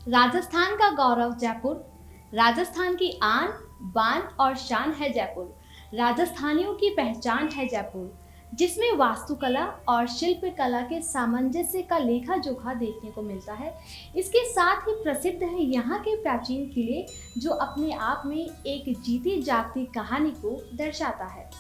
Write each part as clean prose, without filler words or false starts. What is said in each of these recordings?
राजस्थान का गौरव जयपुर। राजस्थान की आन बान और शान है जयपुर। राजस्थानियों की पहचान है जयपुर, जिसमें वास्तुकला और शिल्प कला के सामंजस्य का लेखा जोखा देखने को मिलता है। इसके साथ ही प्रसिद्ध है यहाँ के प्राचीन किले, जो अपने आप में एक जीती जागती कहानी को दर्शाता है।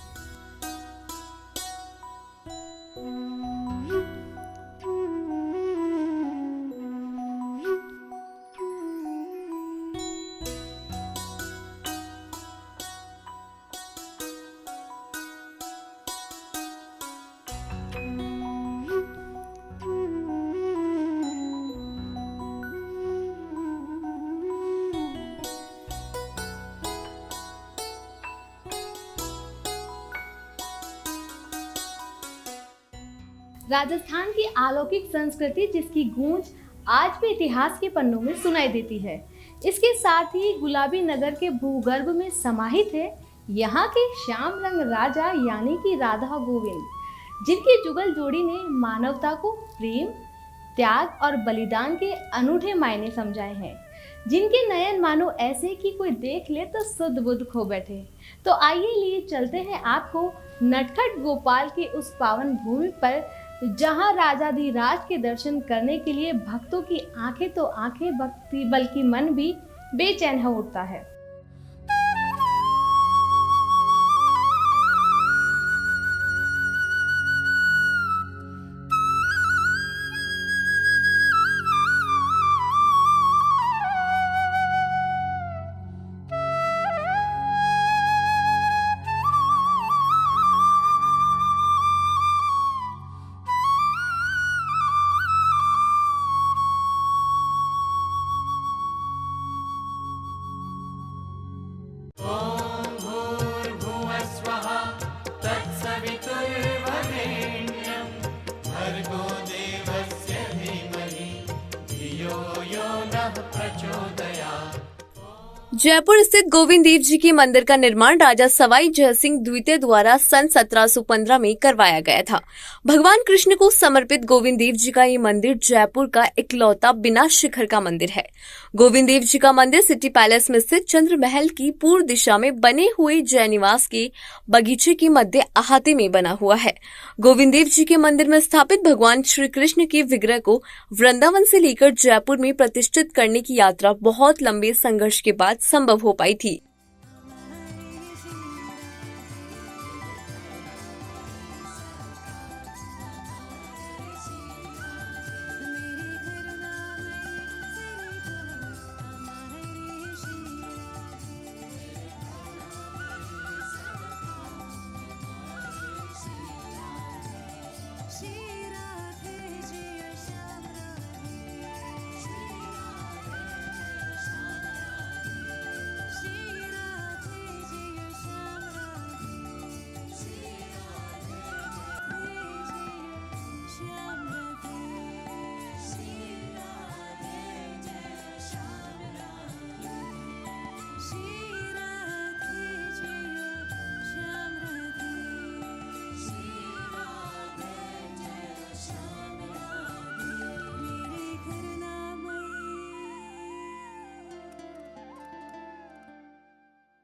राजस्थान की अलौकिक संस्कृति, जिसकी गूंज आज भी इतिहास के पन्नों में सुनाई देती है। इसके साथ ही गुलाबी नगर के भूगर्भ में समाहित है यहाँ के श्याम रंग राजा यानी कि राधा गोविंद, जिनकी जुगल जोड़ी ने मानवता को प्रेम, त्याग और बलिदान के अनूठे मायने समझाए हैं, जिनके नयन मानो ऐसे कि कोई देख ले तो सुध बुध खो बैठे। तो आइए लिए चलते हैं आपको नटखट गोपाल की उस पावन भूमि पर, जहां राजाधिराज के दर्शन करने के लिए भक्तों की आंखें तो आंखें भक्ति बल्कि मन भी बेचैन हो उठता है। जयपुर स्थित गोविंद देव जी के मंदिर का निर्माण राजा सवाई जयसिंह द्वितीय द्वारा सन 1715 में करवाया गया था। भगवान कृष्ण को समर्पित गोविंद देव जी का ये मंदिर जयपुर का इकलौता बिना शिखर का मंदिर है। गोविंद देव जी का मंदिर सिटी पैलेस में स्थित चंद्र महल की पूर्व दिशा में बने हुए जयनिवास के बगीचे के मध्य अहाते में बना हुआ है। गोविंद देव जी के मंदिर में स्थापित भगवान श्री कृष्ण के विग्रह को वृंदावन से लेकर जयपुर में प्रतिष्ठित करने की यात्रा बहुत लंबे संघर्ष के बाद संभव हो पाई थी।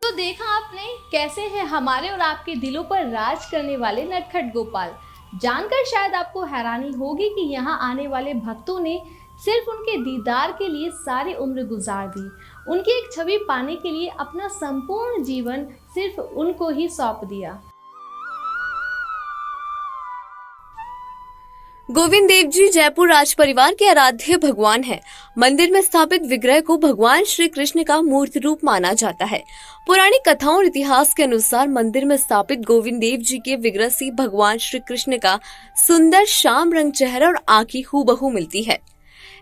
तो देखा आपने कैसे है हमारे और आपके दिलों पर राज करने वाले नटखट गोपाल। जानकर शायद आपको हैरानी होगी कि यहाँ आने वाले भक्तों ने सिर्फ उनके दीदार के लिए सारी उम्र गुजार दी। उनकी एक छवि पाने के लिए अपना संपूर्ण जीवन सिर्फ उनको ही सौंप दिया। गोविंद देव जी जयपुर राज परिवार के आराध्य भगवान हैं। मंदिर में स्थापित विग्रह को भगवान श्री कृष्ण का मूर्त रूप माना जाता है। पौराणिक कथाओं और इतिहास के अनुसार मंदिर में स्थापित गोविंद देव जी के विग्रह से भगवान श्री कृष्ण का सुंदर श्याम रंग चेहरा और आंखें हूबहू मिलती है।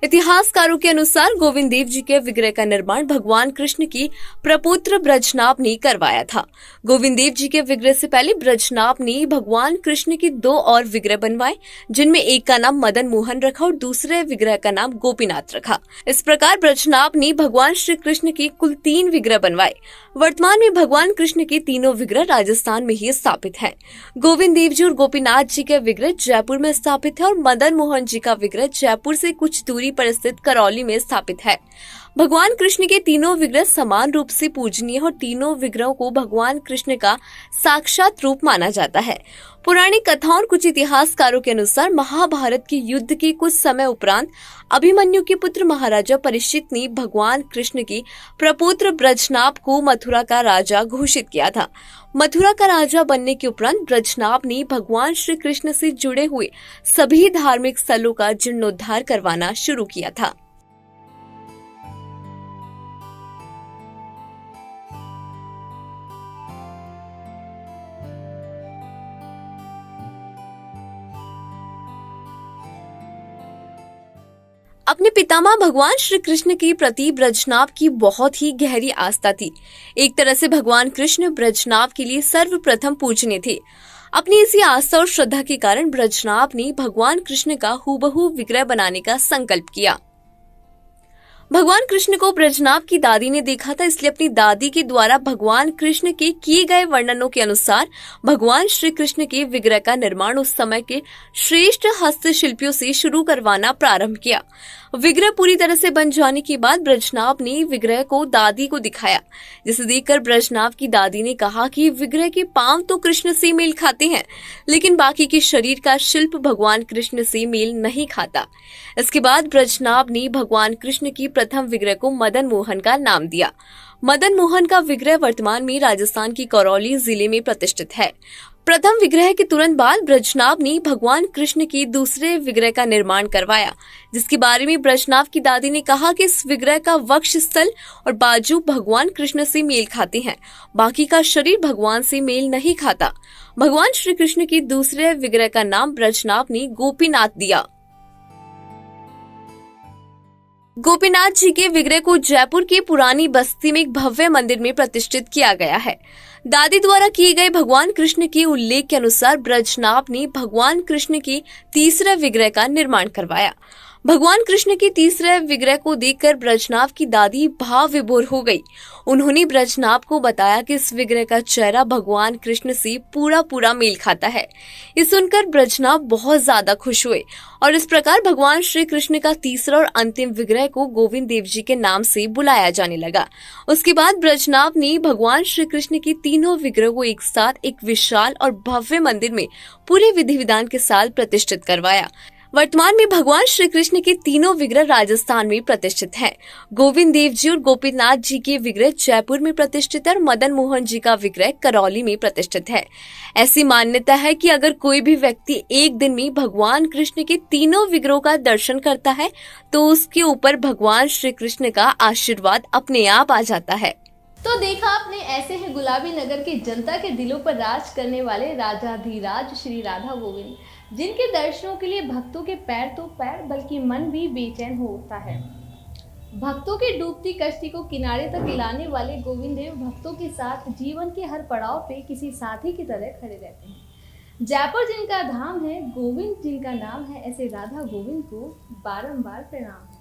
इतिहासकारों के अनुसार गोविंद देव जी के विग्रह का निर्माण भगवान कृष्ण की प्रपुत्र ब्रजनाभ ने करवाया था। गोविंद देव जी के विग्रह से पहले ब्रजनाभ ने भगवान कृष्ण के 2 और विग्रह बनवाए, जिनमें एक का नाम मदन मोहन रखा और दूसरे विग्रह का नाम गोपीनाथ रखा। इस प्रकार ब्रजनाभ ने भगवान श्री कृष्ण के कुल 3 विग्रह बनवाए। वर्तमान में भगवान कृष्ण के तीनों विग्रह राजस्थान में ही स्थापित हैं। गोविंद देव जी और गोपीनाथ जी के विग्रह जयपुर में स्थापित है और मदन मोहन जी का विग्रह जयपुर से कुछ दूरी दूरी पर स्थित करौली में स्थापित है। भगवान कृष्ण के तीनों विग्रह समान रूप से पूजनीय और तीनों विग्रहों को भगवान कृष्ण का साक्षात रूप माना जाता है। पौराणिक कथाओं और कुछ इतिहासकारों के अनुसार महाभारत के युद्ध के कुछ समय उपरांत अभिमन्यु के पुत्र महाराजा परीक्षित ने भगवान कृष्ण के प्रपुत्र ब्रजनाभ को मथुरा का राजा घोषित किया था। मथुरा का राजा बनने के उपरांत ब्रजनाभ ने भगवान श्री कृष्ण से जुड़े हुए सभी धार्मिक स्थलों का जीर्णोद्धार करवाना शुरू किया था। अपने पितामह भगवान श्री कृष्ण के प्रति ब्रजनाभ की बहुत ही गहरी आस्था थी। एक तरह से भगवान कृष्ण ब्रजनाभ के लिए सर्वप्रथम पूजनीय थे। अपनी इसी आस्था और श्रद्धा के कारण ब्रजनाभ ने भगवान कृष्ण का हूबहू विग्रह बनाने का संकल्प किया। भगवान कृष्ण को ब्रजनाभ की दादी ने देखा था, इसलिए अपनी दादी के द्वारा भगवान कृष्ण के किए गए वर्णनों के अनुसार भगवान श्री कृष्ण के विग्रह का निर्माण उस समय के श्रेष्ठ हस्तशिल्पियों से शुरू करवाना प्रारंभ किया। विग्रह पूरी तरह से बन जाने के बाद ब्रजनाभ ने विग्रह को दादी को दिखाया, जिसे देखकर ब्रजनाभ की दादी ने कहा कि विग्रह के पांव तो कृष्ण से मेल खाते हैं, लेकिन बाकी के शरीर का शिल्प भगवान कृष्ण से मेल नहीं खाता। इसके बाद ब्रजनाभ ने भगवान कृष्ण की प्रथम विग्रह को मदन मोहन का नाम दिया। मदन मोहन का विग्रह वर्तमान में राजस्थान की करौली जिले में प्रतिष्ठित है। प्रथम विग्रह के तुरंत बाद ब्रजनाभ ने भगवान कृष्ण के दूसरे विग्रह का निर्माण करवाया, जिसके बारे में ब्रजनाभ की दादी ने कहा कि इस विग्रह का वक्ष स्थल और बाजू भगवान कृष्ण से मेल खाते हैं, बाकी का शरीर भगवान से मेल नहीं खाता। भगवान श्री कृष्ण के दूसरे विग्रह का नाम ब्रजनाभ ने गोपीनाथ दिया। गोपीनाथ जी के विग्रह को जयपुर की पुरानी बस्ती में एक भव्य मंदिर में प्रतिष्ठित किया गया है। दादी द्वारा किए गए भगवान कृष्ण के उल्लेख के अनुसार ब्रजनाभ ने भगवान कृष्ण के तीसरे विग्रह का निर्माण करवाया। भगवान कृष्ण के तीसरे विग्रह को देखकर ब्रजनाभ की दादी भाव विभोर हो गई। उन्होंने ब्रजनाभ को बताया कि इस विग्रह का चेहरा भगवान कृष्ण से पूरा मेल खाता है। ये सुनकर ब्रजनाभ बहुत ज्यादा खुश हुए और इस प्रकार भगवान श्री कृष्ण का तीसरा और अंतिम विग्रह को गोविंद देव जी के नाम से बुलाया जाने लगा। उसके बाद ब्रजनाभ ने भगवान श्री कृष्ण के तीनों विग्रह को एक साथ एक विशाल और भव्य मंदिर में पूरे विधि विधान के साथ प्रतिष्ठित करवाया। वर्तमान में भगवान श्री कृष्ण के तीनों विग्रह राजस्थान में प्रतिष्ठित हैं। गोविंद देव जी और गोपीनाथ जी के विग्रह जयपुर में प्रतिष्ठित है और मदन मोहन जी का विग्रह करौली में प्रतिष्ठित है। ऐसी मान्यता है कि अगर कोई भी व्यक्ति एक दिन में भगवान कृष्ण के तीनों विग्रहों का दर्शन करता है तो उसके ऊपर भगवान श्री कृष्ण का आशीर्वाद अपने आप आ जाता है। तो देखा आपने, ऐसे हैं गुलाबी नगर की जनता के दिलों पर राज करने वाले राजाधिराज श्री राधा गोविंद, जिनके दर्शनों के लिए भक्तों के पैर तो पैर बल्कि मन भी बेचैन होता है। भक्तों की डूबती कश्ती को किनारे तक लाने वाले गोविंद देव भक्तों के साथ जीवन के हर पड़ाव पे किसी साथी की तरह खड़े रहते हैं। जयपुर जिनका धाम है, गोविंद जिनका नाम है, ऐसे राधा गोविंद को बारंबार प्रणाम है।